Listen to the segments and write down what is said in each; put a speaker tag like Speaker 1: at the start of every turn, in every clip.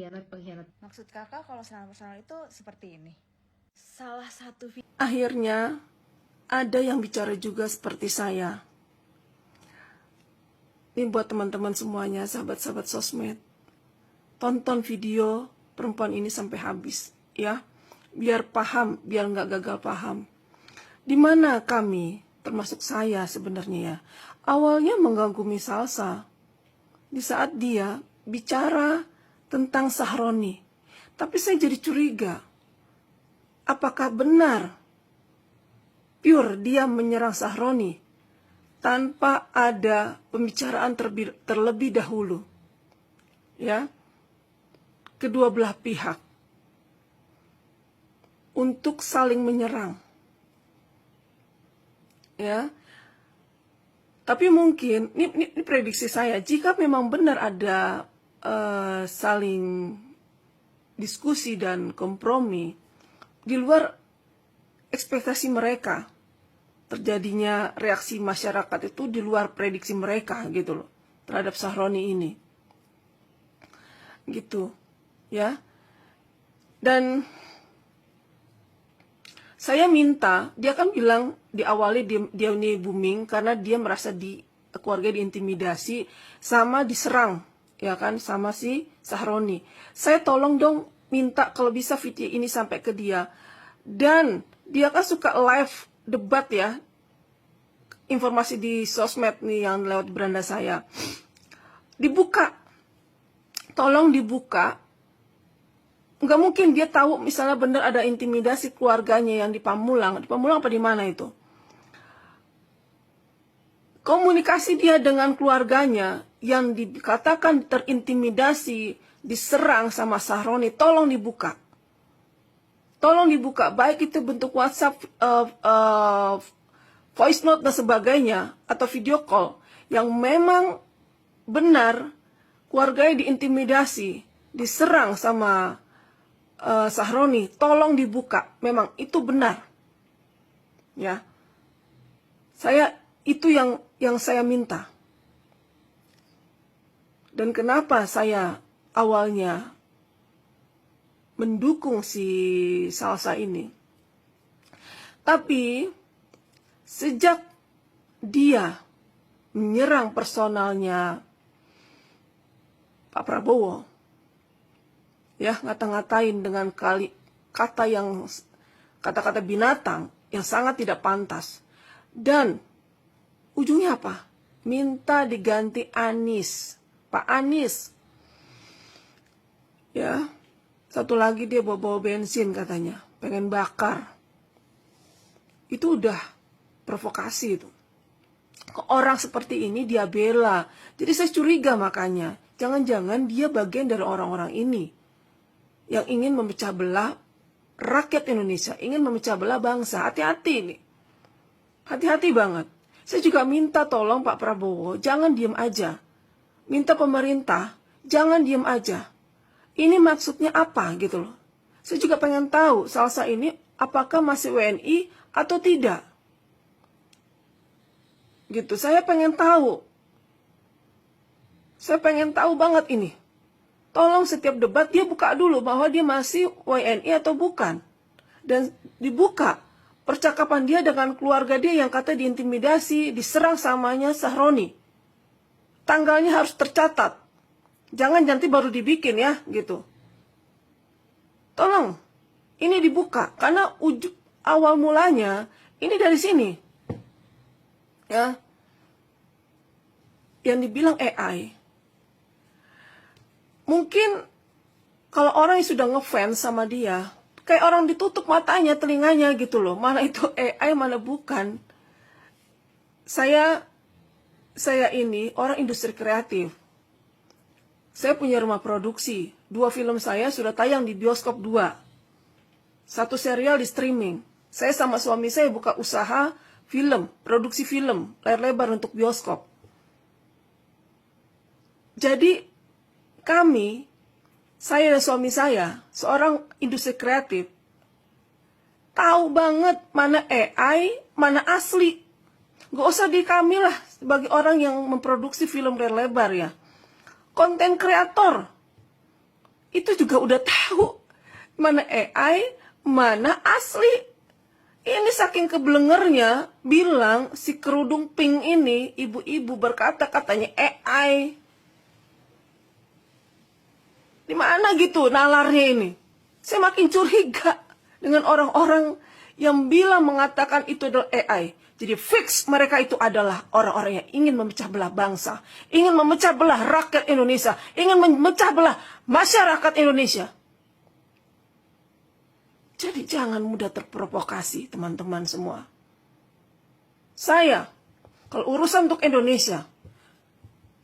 Speaker 1: Pengkhianat.
Speaker 2: Maksud kakak kalau serangan personal itu seperti ini? Salah satu
Speaker 3: Akhirnya ada yang bicara juga seperti saya. Ini buat teman-teman semuanya, sahabat-sahabat sosmed. Tonton video perempuan ini sampai habis, ya. Biar paham, biar nggak gagal paham. Di mana kami, termasuk saya sebenarnya ya, awalnya mengagumi Salsa. Di saat dia bicara tentang Sahroni. Tapi saya jadi curiga. Apakah benar pure dia menyerang Sahroni tanpa ada pembicaraan terlebih dahulu, ya, kedua belah pihak untuk saling menyerang, ya. Tapi mungkin ini prediksi saya, jika memang benar ada saling diskusi dan kompromi di luar ekspektasi mereka, terjadinya reaksi masyarakat itu di luar prediksi mereka gitu loh terhadap Sahroni ini, gitu ya. Dan saya minta, dia kan bilang di awalnya dia ini booming karena dia merasa di keluarga diintimidasi sama diserang, ya kan, sama si Sahroni. Saya tolong dong minta kalau bisa video ini sampai ke dia. Dan dia kan suka live debat ya, informasi di sosmed nih yang lewat beranda saya. Dibuka, tolong dibuka. Nggak mungkin dia tahu misalnya benar ada intimidasi keluarganya yang di Pamulang. Di Pamulang apa di mana itu? Komunikasi dia dengan keluarganya yang dikatakan terintimidasi, diserang sama Sahroni, tolong dibuka. Tolong dibuka, baik itu bentuk WhatsApp, voice note dan sebagainya, atau video call, yang memang benar keluarganya diintimidasi, diserang sama Sahroni, tolong dibuka. Memang itu benar, ya. Itu yang saya minta. Dan kenapa saya awalnya mendukung si Salsa ini? Tapi sejak dia menyerang personalnya Pak Prabowo, ya, ngata-ngatain dengan kata-kata binatang yang sangat tidak pantas. Dan ujungnya apa? Minta diganti Anies, Pak Anies. Ya, satu lagi dia bawa bensin katanya, pengen bakar. Itu udah provokasi itu. Orang seperti ini dia bela. Jadi saya curiga makanya, jangan-jangan dia bagian dari orang-orang ini yang ingin memecah belah rakyat Indonesia, ingin memecah belah bangsa. Hati-hati nih. Hati-hati banget. Saya juga minta tolong Pak Prabowo, jangan diem aja. Minta pemerintah, jangan diem aja. Ini maksudnya apa gitu loh. Saya juga pengen tahu Salsa ini apakah masih WNI atau tidak. Gitu, saya pengen tahu. Saya pengen tahu banget ini. Tolong setiap debat dia buka dulu bahwa dia masih WNI atau bukan. Dan dibuka percakapan dia dengan keluarga dia yang kata diintimidasi, diserang samanya Sahroni. Tanggalnya harus tercatat. Jangan nanti baru dibikin ya, gitu. Tolong, ini dibuka. Karena awal mulanya, ini dari sini. Ya. Yang dibilang AI. Mungkin kalau orang yang sudah ngefans sama dia, kayak orang ditutup matanya, telinganya gitu loh. Mana itu AI, mana bukan. Saya ini orang industri kreatif. Saya punya rumah produksi. 2 film saya sudah tayang di bioskop 2. 1 serial di streaming. Saya sama suami saya buka usaha film, produksi film, layar lebar untuk bioskop. Jadi kami, saya dan suami saya, seorang industri kreatif, tahu banget mana AI, mana asli. Gak usah di kami lah, sebagai orang yang memproduksi film layar lebar ya. Konten kreator itu juga udah tahu mana AI, mana asli. Ini saking kebelengernya bilang si kerudung pink ini, ibu-ibu berkata katanya AI. Di mana gitu nalarnya ini? Saya makin curiga dengan orang-orang yang bilang mengatakan itu adalah AI. Jadi fix mereka itu adalah orang-orang yang ingin memecah belah bangsa, ingin memecah belah rakyat Indonesia, ingin memecah belah masyarakat Indonesia. Jadi jangan mudah terprovokasi teman-teman semua. Saya, kalau urusan untuk Indonesia,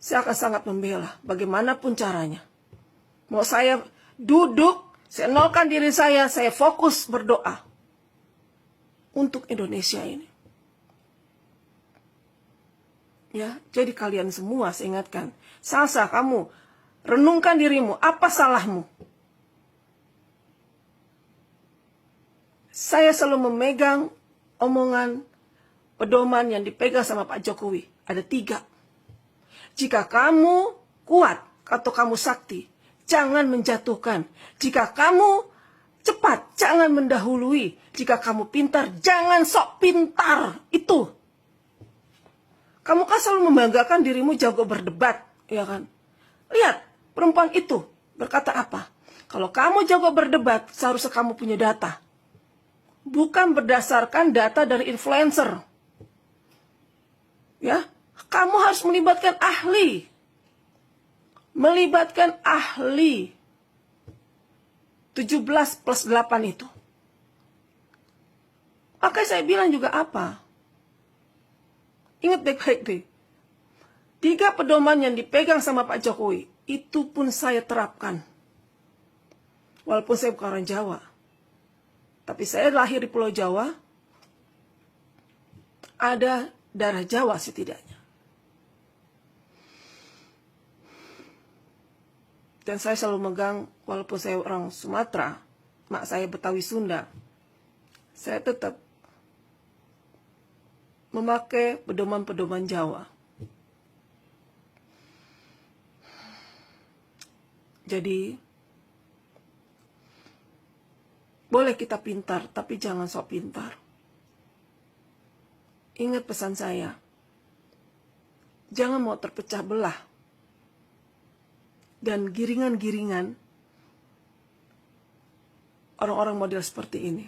Speaker 3: saya akan sangat membela bagaimanapun caranya. Mau saya duduk, saya nolkan diri saya fokus berdoa untuk Indonesia ini. Ya, jadi kalian semua saya ingatkan, Salsa, kamu renungkan dirimu, apa salahmu? Saya selalu memegang omongan pedoman yang dipegang sama Pak Jokowi. Ada 3. Jika kamu kuat atau kamu sakti, jangan menjatuhkan. Jika kamu cepat, jangan mendahului. Jika kamu pintar, jangan sok pintar. Itu. Kamu kan selalu membanggakan dirimu jago berdebat, ya kan? Lihat, perempuan itu berkata apa? Kalau kamu jago berdebat, seharusnya kamu punya data. Bukan berdasarkan data dari influencer. Ya, kamu harus melibatkan ahli. Melibatkan ahli. 17 plus 8 itu. Maka saya bilang juga apa? Ingat baik-baik deh. 3 pedoman yang dipegang sama Pak Jokowi, itu pun saya terapkan. Walaupun saya bukan orang Jawa. Tapi saya lahir di Pulau Jawa, ada darah Jawa setidaknya. Dan saya selalu megang, walaupun saya orang Sumatera, mak saya Betawi Sunda, saya tetap memakai pedoman-pedoman Jawa. Jadi, boleh kita pintar, tapi jangan sok pintar. Ingat pesan saya. Jangan mau terpecah belah. Dan giringan-giringan orang-orang model seperti ini.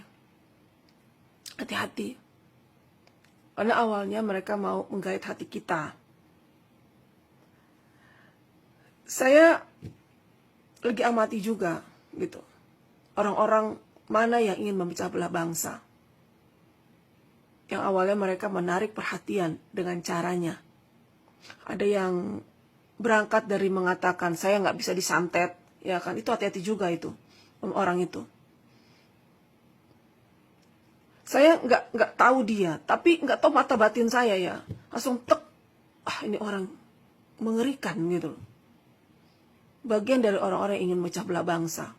Speaker 3: Hati-hati. Karena awalnya mereka mau menggait hati kita. Saya lagi amati juga gitu. Orang-orang mana yang ingin memecah belah bangsa. Yang awalnya mereka menarik perhatian dengan caranya. Ada yang berangkat dari mengatakan saya nggak bisa disantet, ya kan? Itu hati-hati juga itu orang itu. Saya nggak tahu dia, tapi nggak tahu mata batin saya ya. Langsung tek, ini orang mengerikan gitu loh. Bagian dari orang-orang yang ingin memecah belah bangsa.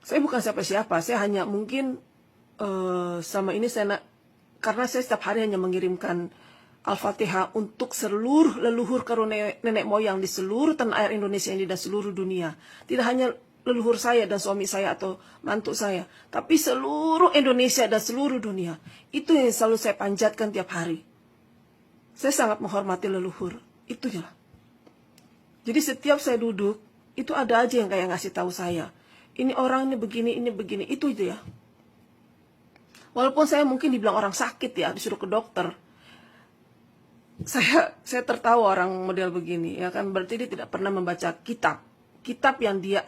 Speaker 3: Saya bukan siapa-siapa, saya hanya mungkin sama ini karena saya setiap hari hanya mengirimkan Al-Fatihah untuk seluruh leluhur nenek moyang di seluruh tanah air Indonesia ini dan seluruh dunia. Tidak hanya leluhur saya dan suami saya atau mantu saya, tapi seluruh Indonesia dan seluruh dunia. Itu yang selalu saya panjatkan tiap hari. Saya sangat menghormati leluhur, itu ya. Jadi setiap saya duduk, itu ada aja yang kayak ngasih tahu saya. Ini orang ini begini, itu ya. Walaupun saya mungkin dibilang orang sakit ya, disuruh ke dokter. Saya tertawa orang model begini, ya kan. Berarti dia tidak pernah membaca kitab yang dia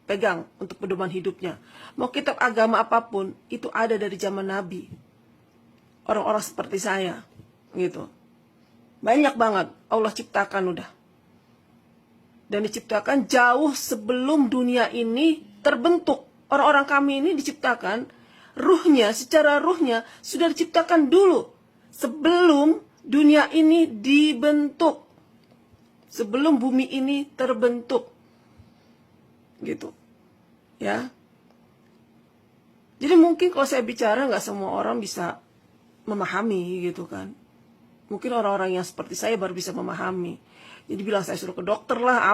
Speaker 3: pegang untuk pedoman hidupnya. Mau kitab agama apapun, itu ada dari zaman Nabi. Orang-orang seperti saya, gitu. Banyak banget Allah ciptakan udah. Dan diciptakan jauh sebelum dunia ini terbentuk. Orang-orang kami ini diciptakan, secara ruhnya sudah diciptakan dulu. Sebelum dunia ini dibentuk. Sebelum bumi ini terbentuk. Gitu. Ya. Jadi mungkin kalau saya bicara nggak semua orang bisa memahami gitu kan. Mungkin orang-orang yang seperti saya baru bisa memahami. Jadi bilang saya suruh ke dokter lah,